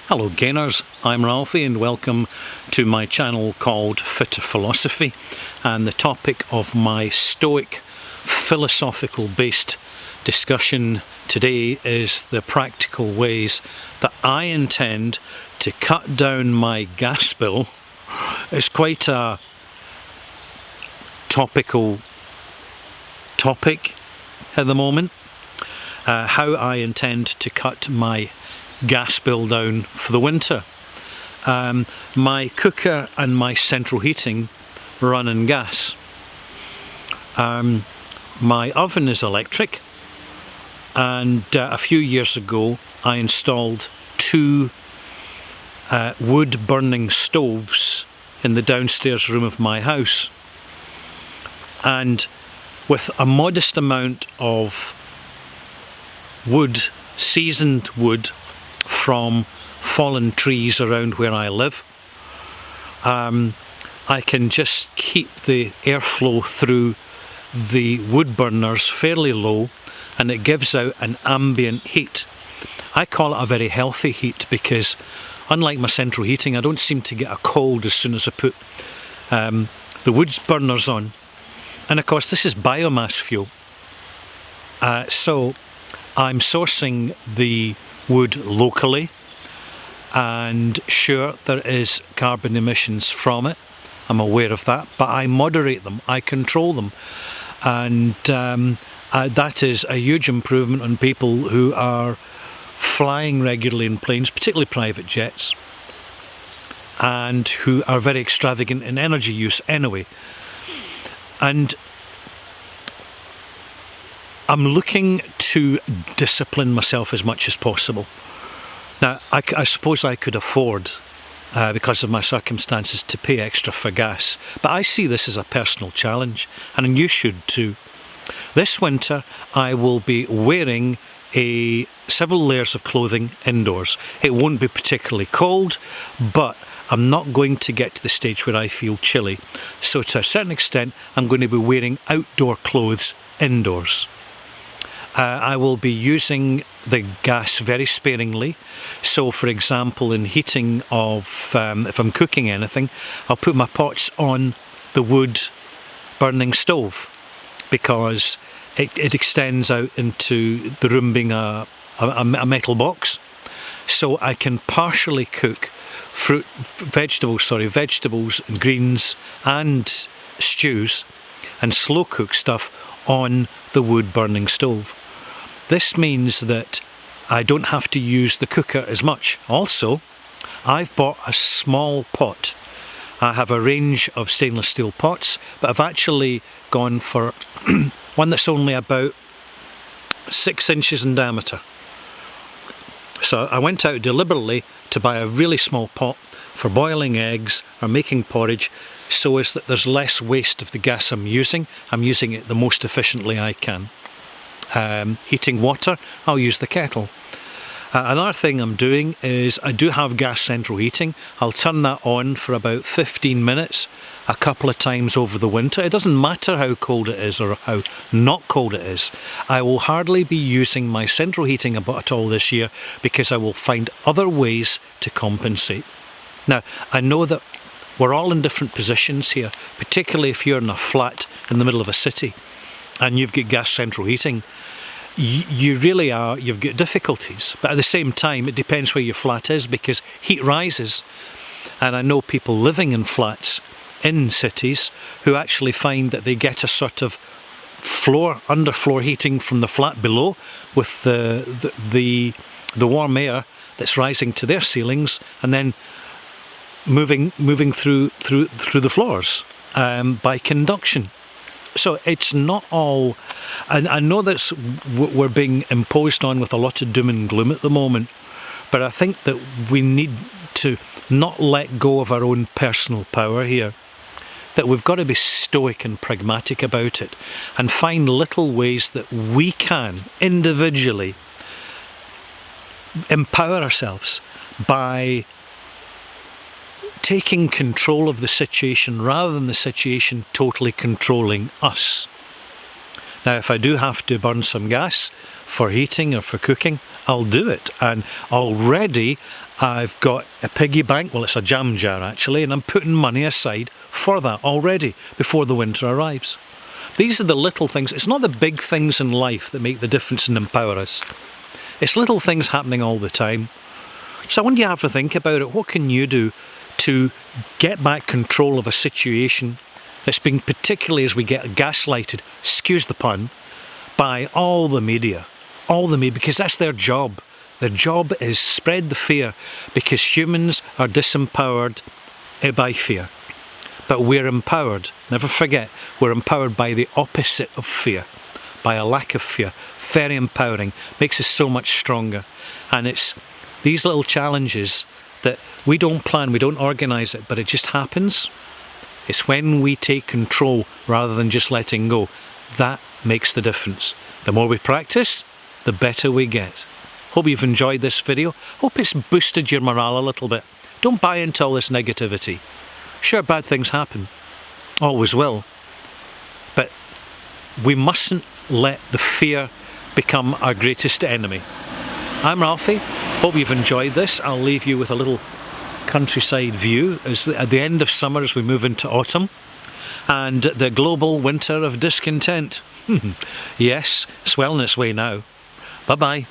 Hello gainers, I'm Ralphie and welcome to my channel called Fitter Philosophy, and the topic of my stoic philosophical based discussion today is the practical ways that I intend to cut down my gas bill. It's quite a topical topic at the moment, how I intend to cut my gas bill down for the winter. My cooker and my central heating run on gas. My oven is electric, and a few years ago I installed two wood burning stoves in the downstairs room of my house, and with a modest amount of wood, seasoned wood from fallen trees around where I live, I can just keep the airflow through the wood burners fairly low, and it gives out an ambient heat. I call it a very healthy heat because, unlike my central heating, I don't seem to get a cold as soon as I put the wood burners on. And of course this is biomass fuel, so I'm sourcing the wood locally, and sure, there is carbon emissions from it, I'm aware of that, but I moderate them, I control them, and that is a huge improvement on people who are flying regularly in planes, particularly private jets, and who are very extravagant in energy use anyway. And I'm looking to discipline myself as much as possible. Now, I suppose I could afford, because of my circumstances, to pay extra for gas, but I see this as a personal challenge, and you should too. This winter I will be wearing several layers of clothing indoors. It won't be particularly cold, but I'm not going to get to the stage where I feel chilly. So to a certain extent, I'm going to be wearing outdoor clothes indoors. I will be using the gas very sparingly. So for example, in heating of, if I'm cooking anything, I'll put my pots on the wood burning stove, because it extends out into the room being a metal box. So I can partially cook vegetables and greens and stews and slow cook stuff on the wood burning stove. This means that I don't have to use the cooker as much. Also, I've bought a small pot. I have a range of stainless steel pots, but I've actually gone for one that's only about 6 inches in diameter. So I went out deliberately to buy a really small pot for boiling eggs or making porridge, so as that there's less waste of the gas I'm using. I'm using it the most efficiently I can. Heating water, I'll use the kettle. Another thing I'm doing is I do have gas central heating. I'll turn that on for about 15 minutes a couple of times over the winter. It doesn't matter how cold it is or how not cold it is. I will hardly be using my central heating at all this year, because I will find other ways to compensate. Now, I know that we're all in different positions here, particularly if you're in a flat in the middle of a city and you've got gas central heating. You really are, you've got difficulties, but at the same time it depends where your flat is, because heat rises, and I know people living in flats in cities who actually find that they get a sort of underfloor heating from the flat below, with the warm air that's rising to their ceilings and then moving through the floors by conduction. So it's not all, and I know that we're being imposed on with a lot of doom and gloom at the moment, but I think that we need to not let go of our own personal power here, that we've got to be stoic and pragmatic about it, and find little ways that we can individually empower ourselves by taking control of the situation rather than the situation totally controlling us. Now, if I do have to burn some gas for heating or for cooking, I'll do it. And already I've got a piggy bank, well it's a jam jar actually, and I'm putting money aside for that already before the winter arrives. These are the little things. It's not the big things in life that make the difference and empower us. It's little things happening all the time. So I want you to have a think about it. What can you do to get back control of a situation that's been, particularly as we get gaslighted, excuse the pun, by all the media, because that's their job. Their job is spread the fear, because humans are disempowered by fear. But we're empowered. Never forget, we're empowered by the opposite of fear, by a lack of fear. Very empowering, makes us so much stronger. And it's these little challenges that we don't plan, we don't organise it, but it just happens. It's when we take control rather than just letting go. That makes the difference. The more we practice, the better we get. Hope you've enjoyed this video. Hope it's boosted your morale a little bit. Don't buy into all this negativity. Sure, bad things happen. Always will. But we mustn't let the fear become our greatest enemy. I'm Ralphie. Hope you've enjoyed this. I'll leave you with a little countryside view at the end of summer as we move into autumn, and the global winter of discontent. Yes, it's well in its way now. Bye-bye.